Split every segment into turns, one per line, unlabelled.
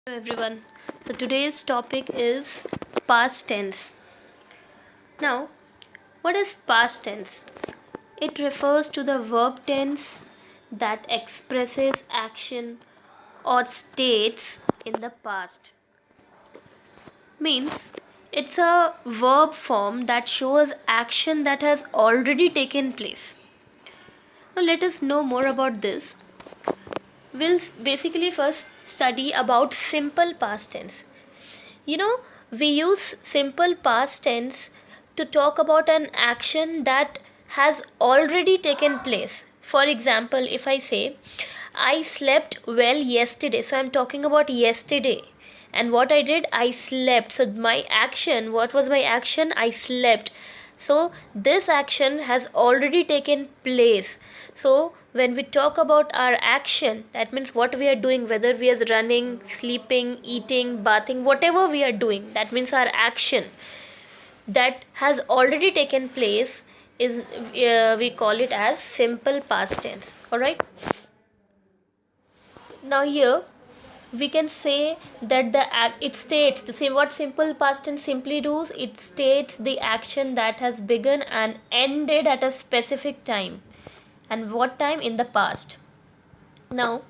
Hello everyone. So today's topic is past tense. Now, what is past tense? It refers to the verb tense that expresses action or states in the past. Means it's a verb form that shows action that has already taken place. Now let us know more about this. We'll basically first study about simple past tense. You know, we use simple past tense to talk about an action that has already taken place. For example, if I say, I slept well yesterday, so I'm talking about yesterday. And what I did, I slept. So, my action, what was my action? I slept. So, this action has already taken place. So, when we talk about our action, that means what we are doing, whether we are running, sleeping, eating, bathing, whatever we are doing, that means our action that has already taken place is we call it as simple past tense. All right. Now here we can say that the act it states the same what simple past tense simply does. It states the action that has begun and ended at a specific time, and what time in the past. Now,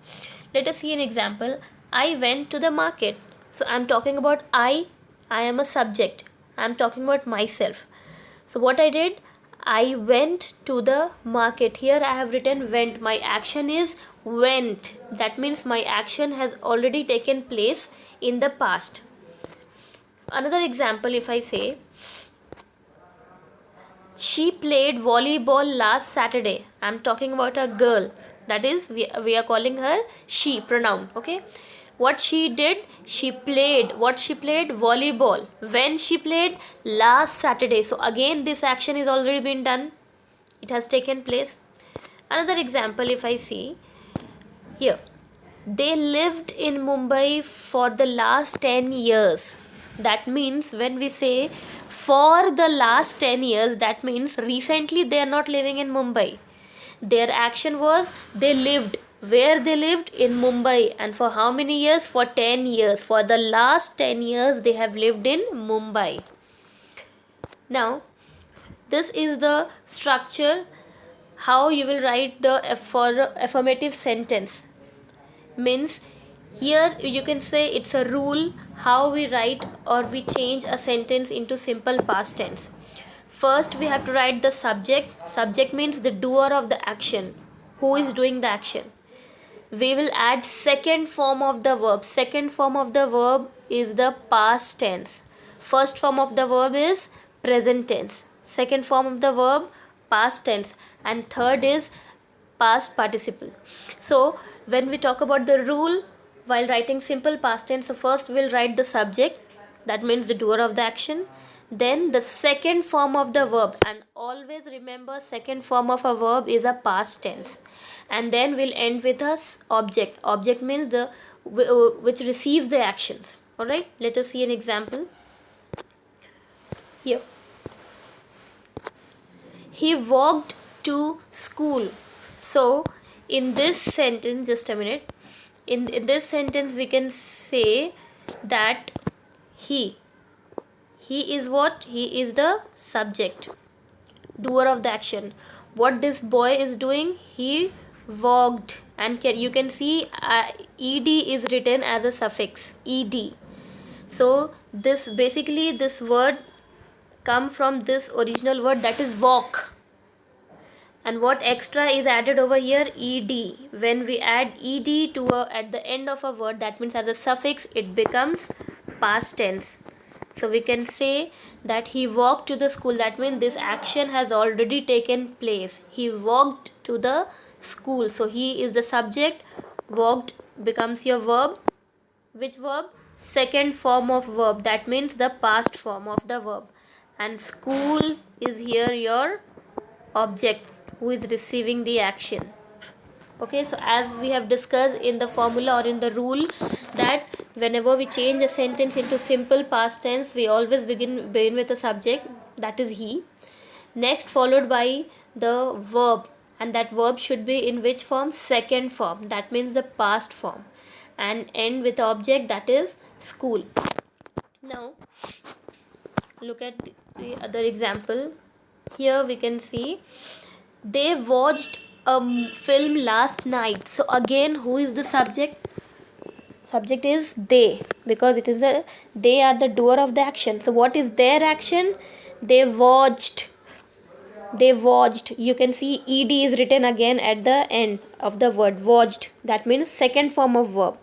let us see an example. I went to the market. So, I'm talking about I am a subject. I'm talking about myself. So, what I did, I went to the market. Here I have written went. My action is went. That means my action has already taken place in the past. Another example, if I say, she played volleyball last Saturday. I'm talking about a girl. That is, we are calling her she pronoun. Okay. What she did, she played. What she played? Volleyball. When she played? Last Saturday. So, again, this action is already been done. It has taken place. Another example, if I see here, they lived in Mumbai for the last 10 years. That means when we say for the last 10 years, that means recently they are not living in Mumbai. Their action was they lived. Where they lived? In Mumbai. And for how many years? For 10 years. For the last 10 years, they have lived in Mumbai. Now, this is the structure how you will write the affirmative sentence. Means here you can say it's a rule how we write or we change a sentence into simple past tense. First we have to write the subject. Subject means the doer of the action, who is doing the action. We will add second form of the verb. Second form of the verb is the past tense. First form of the verb is present tense. Second form of the verb past tense, and third is past participle. So when we talk about the rule while writing simple past tense, so first we'll write the subject, that means the doer of the action, then the second form of the verb, and always remember second form of a verb is a past tense, and then we'll end with a object. Object means the which receives the actions. All right, let us see an example here. He walked to school. So in this sentence, just a minute, in this sentence we can say that he he is what? He is the subject, doer of the action. What this boy is doing? He walked, and you can see ed is written as a suffix ed. So this basically this word come from this original word, that is walk, and what extra is added over here? Ed. When we add ed to at the end of a word, that means as a suffix, it becomes past tense. So we can say that he walked to the school. That means this action has already taken place. He walked to the school. So he is the subject. Walked becomes your verb. Which verb? Second form of verb. That means the past form of the verb. And school is here your object who is receiving the action. Okay, so as we have discussed in the formula or in the rule, that whenever we change a sentence into simple past tense, we always begin with a subject, that is he, next followed by the verb, and that verb should be in which form? Second form, that means the past form. and end with object, that is school. Now look at the other example. Here we can see they watched a film last night. So again, who is the subject? Subject is they, because it is a they are the doer of the action. So what is their action? They watched. They watched. You can see ed is written again at the end of the word watched. That means second form of verb.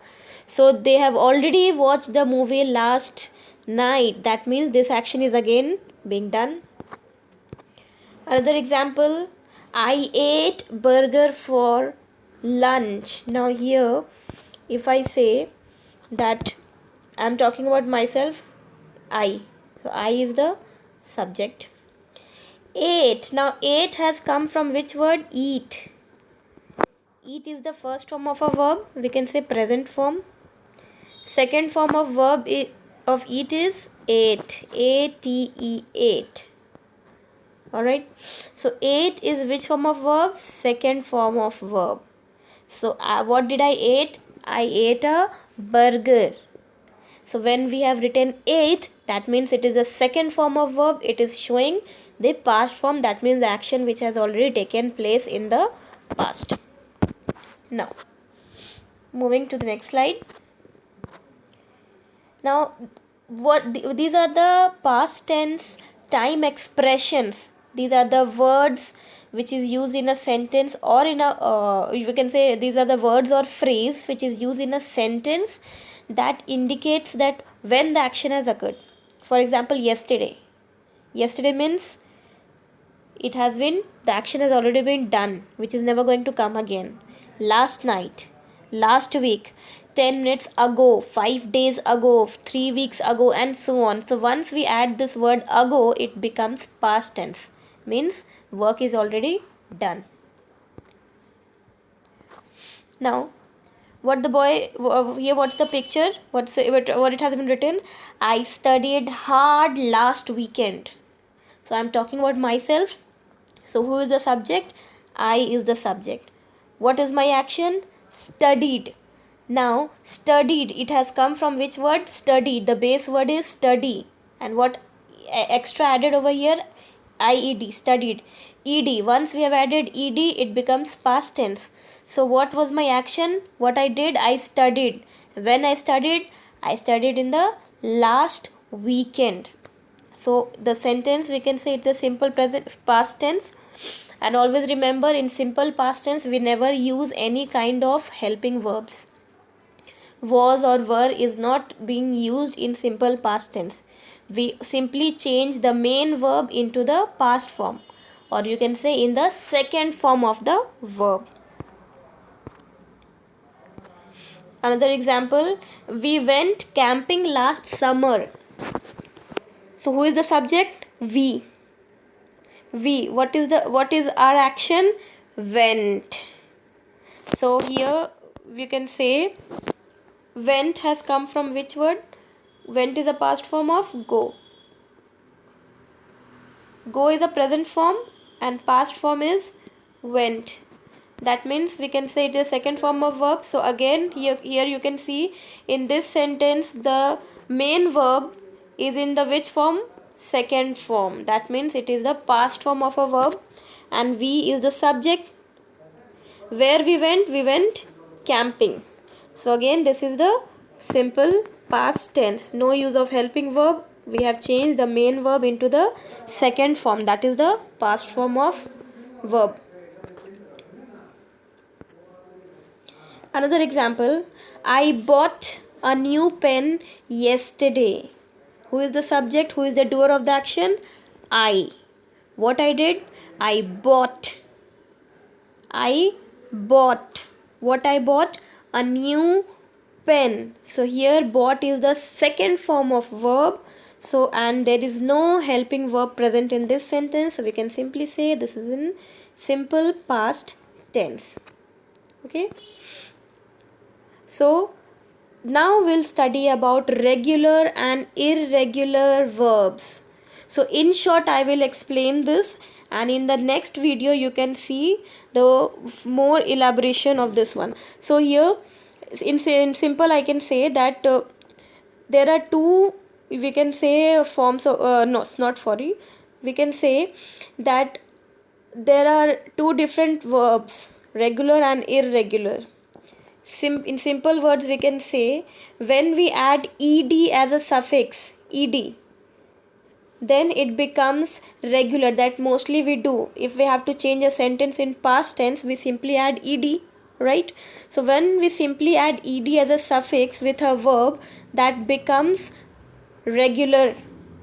So they have already watched the movie last night. That means this action is again being done. Another example, I ate burger for lunch. Now here, if I say that I am talking about myself, I. So I is the subject. Ate. Now ate has come from which word? Eat. Eat is the first form of a verb. We can say present form. Second form of verb of eat is ate. A-T-E, ate. Alright. So ate is which form of verb? Second form of verb. So what did I ate? I ate a burger. So when we have written ate, that means it is the second form of verb. It is showing the past form. That means the action which has already taken place in the past. Now moving to the next slide. Now these are the past tense time expressions. These are the words which is used in a sentence or in a you can say these are the words or phrase which is used in a sentence that indicates that when the action has occurred. For example, yesterday. Yesterday means it has been, the action has already been done, which is never going to come again. Last night, last week, 10 minutes ago, 5 days ago, 3 weeks ago, and so on. So once we add this word ago, it becomes past tense. Means work is already done. Now what the boy here, what's the picture? What it has been written? I studied hard last weekend. So I'm talking about myself. So who is the subject? I is the subject. What is my action? Studied. Now studied, it has come from which word? Study. The base word is study. And what extra added over here? IED, studied. ED, once we have added ED, it becomes past tense. So what was my action? What I did? I studied. When I studied in the last weekend. So the sentence, we can say it's a simple present past tense. And always remember, in simple past tense we never use any kind of helping verbs. Was or were is not being used in simple past tense. We simply change the main verb into the past form, or you can say in the second form of the verb. Another example, we went camping last summer. So who is the subject? We. What is our action? Went. So here we can say went has come from which word? Went is a past form of go. Go is a present form and past form is went. That means we can say it is second form of verb. So again here you can see in this sentence the main verb is in the which form? Second form. That means it is the past form of a verb and we is the subject. Where we went? We went camping. So again this is the simple past tense. No use of helping verb. We have changed the main verb into the second form. That is the past form of verb. Another example, I bought a new pen yesterday. Who is the subject? Who is the doer of the action? I. What I did? I bought. I bought. What I bought? A new pen. So here bought is the second form of verb. So and there is no helping verb present in this sentence. So we can simply say this is in simple past tense. Okay. So now we'll study about regular and irregular verbs. So in short I will explain this, and in the next video you can see the more elaboration of this one. So here in simple I can say that there are two, we can say, forms of no, not sorry, we can say that there are two different verbs, regular and irregular. In simple words we can say, when we add ed as a suffix, ed, then it becomes regular. That mostly we do if we have to change a sentence in past tense, we simply add ed, right? So when we simply add ed as a suffix with a verb, that becomes regular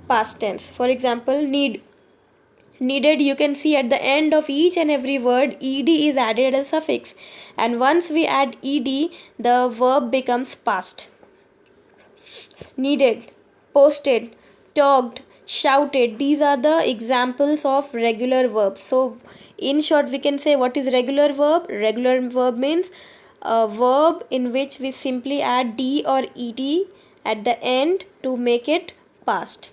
past tense. For example, needed, you can see at the end of each and every word ed is added as a suffix, and once we add ed, the verb becomes past. Needed, posted, talked, shouted, these are the examples of regular verbs. So in short we can say, what is regular verb? Regular verb means a verb in which we simply add d or ed at the end to make it past.